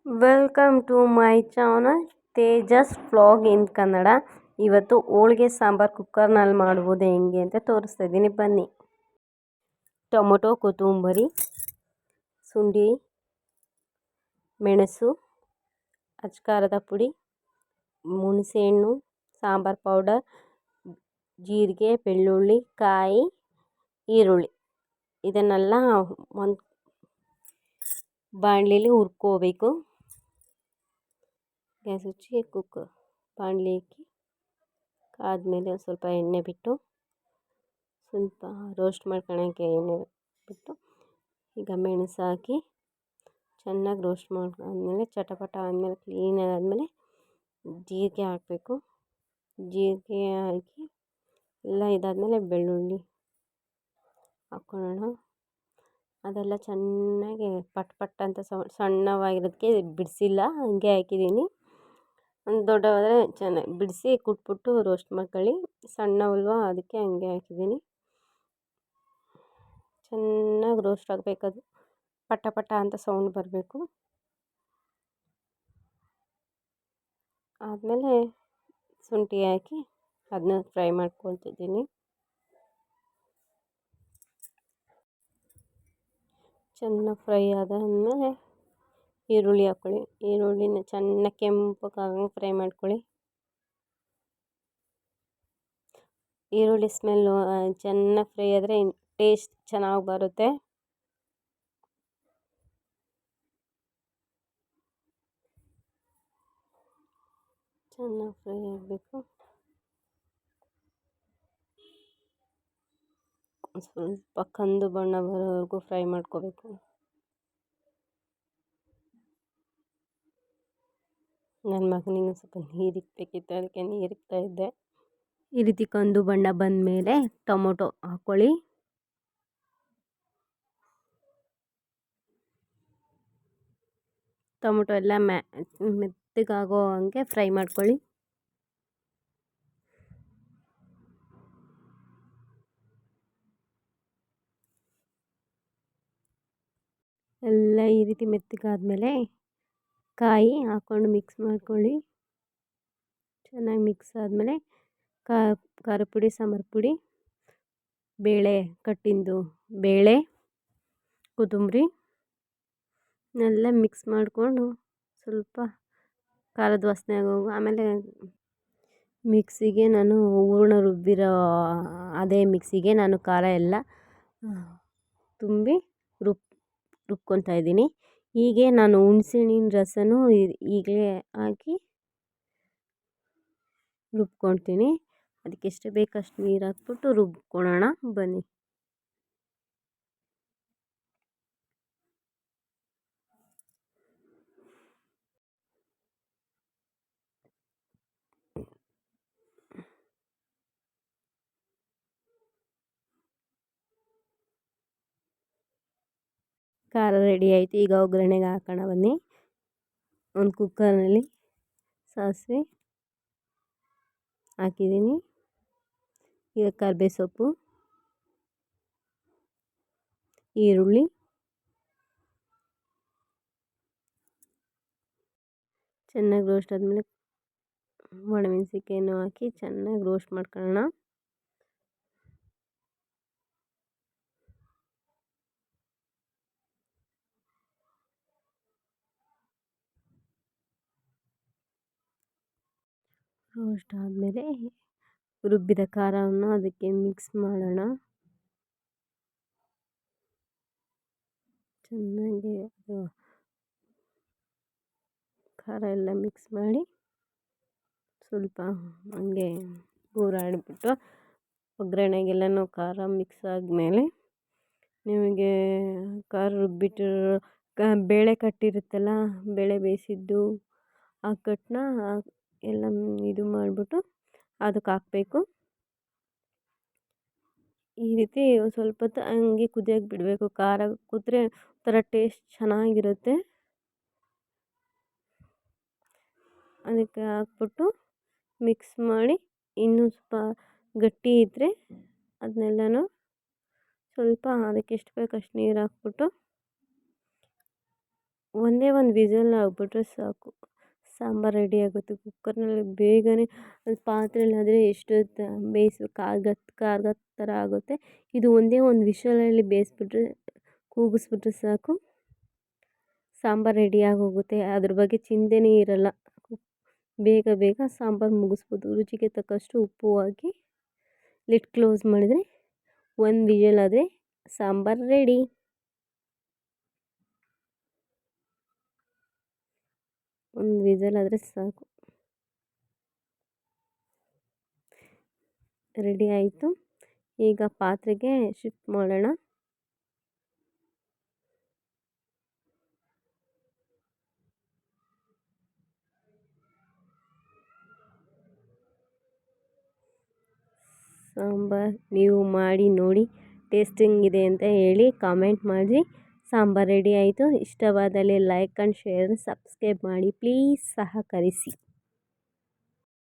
Welcome to my channel Tejas vlog in Kannada. ಇವತ್ತು ಹೋಳಿಗೆ ಸಾಂಬಾರು ಕುಕ್ಕರ್ನಲ್ಲಿ ಮಾಡುವುದು ಹೆಂಗೆ ಅಂತ ತೋರಿಸ್ತಾ ಇದ್ದೀನಿ, ಬನ್ನಿ. ಟೊಮೊಟೊ, ಕೊತ್ತಂಬರಿ, ಶುಂಠಿ, ಮೆಣಸು, ಅಚ್ಕಾರದ ಪುಡಿ, ಹುಣಸೆಹಣ್ಣು, ಸಾಂಬಾರು ಪೌಡರ್, ಜೀರಿಗೆ, ಬೆಳ್ಳುಳ್ಳಿ, ಕಾಯಿ, ಈರುಳ್ಳಿ ಇದನ್ನೆಲ್ಲ ಒಂದು ಬಾಣಲಿಲಿ ಹುರ್ಕೋಬೇಕು. ಗ್ಯಾಸ್ ಹಚ್ಚಿ ಬಾಣಲಿ ಇಕ್ಕಿ ಆದಮೇಲೆ ಸ್ವಲ್ಪ ಎಣ್ಣೆ ಬಿಟ್ಟು ಸ್ವಲ್ಪ ರೋಸ್ಟ್ ಮಾಡ್ಕೊಳ್ಳೋಕ್ಕೆ ಎಣ್ಣೆ ಬಿಟ್ಟು ಈಗ ಮೆಣಸು ಹಾಕಿ ಚೆನ್ನಾಗಿ ರೋಸ್ಟ್ ಮಾಡ್ಕೊಂಡ್ಮೇಲೆ ಚಟಪಟ ಆದಮೇಲೆ ಕ್ಲೀನಾಗಿ ಆದಮೇಲೆ ಜೀರಿಗೆ ಹಾಕಬೇಕು. ಜೀರಿಗೆ ಹಾಕಿ ಎಲ್ಲ ಇದಾದಮೇಲೆ ಬೆಳ್ಳುಳ್ಳಿ ಹಾಕ್ಕೊಳ್ಳೋಣ. ಅದೆಲ್ಲ ಚೆನ್ನಾಗಿ ಪಟ್ ಪಟ್ ಅಂತ ಸಣ್ಣವಾಗಿರೋದಕ್ಕೆ ಬಿಡಿಸಿಲ್ಲ, ಹಂಗೆ ಹಾಕಿದ್ದೀನಿ. ಒಂದು ದೊಡ್ಡವಾದರೆ ಚೆನ್ನಾಗಿ ಬಿಡಿಸಿ ಕುಟ್ಬಿಟ್ಟು ರೋಸ್ಟ್ ಮಾಡ್ಕೊಳ್ಳಿ. ಸಣ್ಣವಲ್ವ, ಅದಕ್ಕೆ ಹಂಗೆ ಹಾಕಿದ್ದೀನಿ. ಚೆನ್ನಾಗಿ ರೋಸ್ಟ್ ಆಗಬೇಕದು, ಪಟ ಪಟ ಅಂತ ಸೌಂಡ್ ಬರಬೇಕು. ಆದಮೇಲೆ ಶುಂಠಿ ಹಾಕಿ ಅದನ್ನ ಫ್ರೈ ಮಾಡ್ಕೊಳ್ತಿದ್ದೀನಿ. ಚೆನ್ನಾಗಿ ಫ್ರೈ ಆದಾದಮೇಲೆ ಈರುಳ್ಳಿ ಹಾಕ್ಕೊಳ್ಳಿ. ಈರುಳ್ಳಿನ ಚೆನ್ನಾಗಿ ಕೆಂಪಗಾಗಿ ಫ್ರೈ ಮಾಡ್ಕೊಳ್ಳಿ. ಈರುಳ್ಳಿ ಸ್ಮೆಲ್ಲು ಚೆನ್ನಾಗಿ ಫ್ರೈ ಆದರೆ ಟೇಸ್ಟ್ ಚೆನ್ನಾಗಿ ಬರುತ್ತೆ. ಚೆನ್ನಾಗಿ ಫ್ರೈ ಆಗಬೇಕು. ಸ್ವಲ್ಪ ಕಂದು ಬಣ್ಣ ಬರೋವರೆಗೂ ಫ್ರೈ ಮಾಡ್ಕೋಬೇಕು. ನನ್ನ ಮಗನಿಗೆ ಸ್ವಲ್ಪ ನೀರಿಕ್ಬೇಕಿತ್ತು, ಅದಕ್ಕೆ ನೀರಿಕ್ತಾ ಇದ್ದೆ. ಈ ರೀತಿ ಕಂದು ಬಣ್ಣ ಬಂದ ಮೇಲೆ ಟೊಮೊಟೊ ಹಾಕ್ಕೊಳ್ಳಿ. ಟೊಮೊಟೊ ಎಲ್ಲ ಮೆತ್ತಗಾಗೋ ಹಂಗೆ ಫ್ರೈ ಮಾಡ್ಕೊಳ್ಳಿ. ಎಲ್ಲ ಈ ರೀತಿ ಮೆತ್ತಗಾದ್ಮೇಲೆ ಕಾಯಿ ಹಾಕ್ಕೊಂಡು ಮಿಕ್ಸ್ ಮಾಡ್ಕೊಳ್ಳಿ. ಚೆನ್ನಾಗಿ ಮಿಕ್ಸ್ ಆದಮೇಲೆ ಖಾರ ಪುಡಿ, ಸಾಂಬಾರು ಪುಡಿ, ಬೇಳೆ ಕಟ್ಟಿಂದು ಬೇಳೆ, ಕೊತ್ತಂಬರಿ ಎಲ್ಲ ಮಿಕ್ಸ್ ಮಾಡಿಕೊಂಡು ಸ್ವಲ್ಪ ಖಾರದ ವಾಸನೆ ಆಗೋಗು. ಆಮೇಲೆ ಮಿಕ್ಸಿಗೆ ನಾನು ಹೂರಣ ರುಬ್ಬಿರೋ ಅದೇ ಮಿಕ್ಸಿಗೆ ನಾನು ಖಾರ ಎಲ್ಲ ತುಂಬಿ ರುಬ್ಕೊತಾ ಇದ್ದೀನಿ. ಹೀಗೆ ನಾನು ಹುಣಸೆಹಣ್ಣಿನ ರಸನೂ ಈಗಲೇ ಹಾಕಿ ರುಬ್ಕೊಳ್ತೀನಿ. ಅದಕ್ಕೆ ಎಷ್ಟು ಬೇಕಷ್ಟು ನೀರು ಹಾಕ್ಬಿಟ್ಟು ರುಬ್ಕೊಳ್ಳೋಣ, ಬನ್ನಿ. ಖಾರ ರೆಡಿ ಆಯಿತು. ಈಗ ಒಗ್ಗರಣೆಗೆ ಹಾಕೋಣ, ಬನ್ನಿ. ಒಂದು ಕುಕ್ಕರ್ನಲ್ಲಿ ಸಾಸಿವೆ ಹಾಕಿದ್ದೀನಿ. ಈಗ ಕರಿಬೇವು ಸೊಪ್ಪು, ಈರುಳ್ಳಿ, ಚೆನ್ನಾಗಿ ರೋಸ್ಟ್ ಆದಮೇಲೆ ಒಣಮೆಣಸಿನ್ಕಾಯನ್ನು ಹಾಕಿ ಚೆನ್ನಾಗಿ ರೋಸ್ಟ್ ಮಾಡ್ಕೊಳ್ಳೋಣ. ರೋಸ್ಟ್ ಆದಮೇಲೆ ರುಬ್ಬಿದ ಖಾರವನ್ನು ಅದಕ್ಕೆ ಮಿಕ್ಸ್ ಮಾಡೋಣ. ಚೆನ್ನಾಗಿ ಅದು ಖಾರ ಎಲ್ಲ ಮಿಕ್ಸ್ ಮಾಡಿ ಸ್ವಲ್ಪ ಹಂಗೆ ಹೂರಾಡಿಬಿಟ್ಟು ಒಗ್ಗರಣೆಗೆಲ್ಲನೂ ಖಾರ ಮಿಕ್ಸ್ ಆದಮೇಲೆ ನಿಮಗೆ ಖಾರ ರುಬ್ಬಿಟ್ಟಿರೋ ಬೇಳೆ ಕಟ್ಟಿರುತ್ತಲ್ಲ, ಬೇಳೆ ಬೇಯಿಸಿದ್ದು ಆ ಕಟ್ಟನ್ನ ಎಲ್ಲ ಇದು ಮಾಡಿಬಿಟ್ಟು ಅದಕ್ಕೆ ಹಾಕಬೇಕು. ಈ ರೀತಿ ಸ್ವಲ್ಪ ಹೊತ್ತು ಹಂಗೆ ಕುದಿಯೋಕೆ ಬಿಡಬೇಕು. ಖಾರ ಕುದ್ರೆ ಒಂಥರ ಟೇಸ್ಟ್ ಚೆನ್ನಾಗಿರುತ್ತೆ. ಅದಕ್ಕೆ ಹಾಕ್ಬಿಟ್ಟು ಮಿಕ್ಸ್ ಮಾಡಿ ಇನ್ನೂ ಸ್ವಲ್ಪ ಗಟ್ಟಿ ಇದ್ದರೆ ಅದನ್ನೆಲ್ಲನೂ ಸ್ವಲ್ಪ ಅದಕ್ಕೆ ಎಷ್ಟು ಬೇಕಷ್ಟು ನೀರು ಹಾಕ್ಬಿಟ್ಟು ಒಂದೇ ಒಂದು ವಿಸಲ್ ಆಗ್ಬಿಟ್ರೆ ಸಾಕು, ಸಾಂಬಾರು ರೆಡಿ ಆಗುತ್ತೆ. ಕುಕ್ಕರ್ನಲ್ಲಿ ಬೇಗನೆ, ಅಲ್ಲಿ ಪಾತ್ರೆಯಲ್ಲಾದರೆ ಎಷ್ಟೊತ್ತು ಬೇಯಿಸಿ ಕಾರ್ಗೋ ಥರ ಆಗುತ್ತೆ. ಇದು ಒಂದೇ ಒಂದು ವಿಷಲಲ್ಲಿ ಬೇಯಿಸ್ಬಿಟ್ರೆ, ಕೂಗಿಸ್ಬಿಟ್ರೆ ಸಾಕು, ಸಾಂಬಾರು ರೆಡಿಯಾಗಿ ಹೋಗುತ್ತೆ. ಅದ್ರ ಬಗ್ಗೆ ಚಿಂತೆನೇ ಇರಲ್ಲ. ಬೇಗ ಬೇಗ ಸಾಂಬಾರು ಮುಗಿಸ್ಬೋದು. ರುಚಿಗೆ ತಕ್ಕಷ್ಟು ಉಪ್ಪು ಹಾಕಿ ಲಿಡ್ ಕ್ಲೋಸ್ ಮಾಡಿದರೆ ಒಂದು ವಿಷಲ್ ಆದರೆ ಸಾಂಬಾರು ರೆಡಿ. ಒಂದು ವಿಸಲ್ ಆದರೆ ಸಾಕು, ರೆಡಿ ಆಯಿತು. ಈಗ ಪಾತ್ರೆಗೆ ಶಿಫ್ಟ್ ಮಾಡೋಣ. ಸಾಂಬಾರು ನೀವು ಮಾಡಿ ನೋಡಿ, ಟೇಸ್ಟಿಂಗ್ ಇದೆ ಅಂತ ಹೇಳಿ ಕಾಮೆಂಟ್ ಮಾಡಿ. ಸಾಂಬಾರು ರೆಡಿ ಆಯಿತು. ಇಷ್ಟವಾದಲ್ಲಿ ಲೈಕ್ ಆ್ಯಂಡ್ ಶೇರ್, ಸಬ್ಸ್ಕ್ರೈಬ್ ಮಾಡಿ ಪ್ಲೀಸ್, ಸಹಕರಿಸಿ.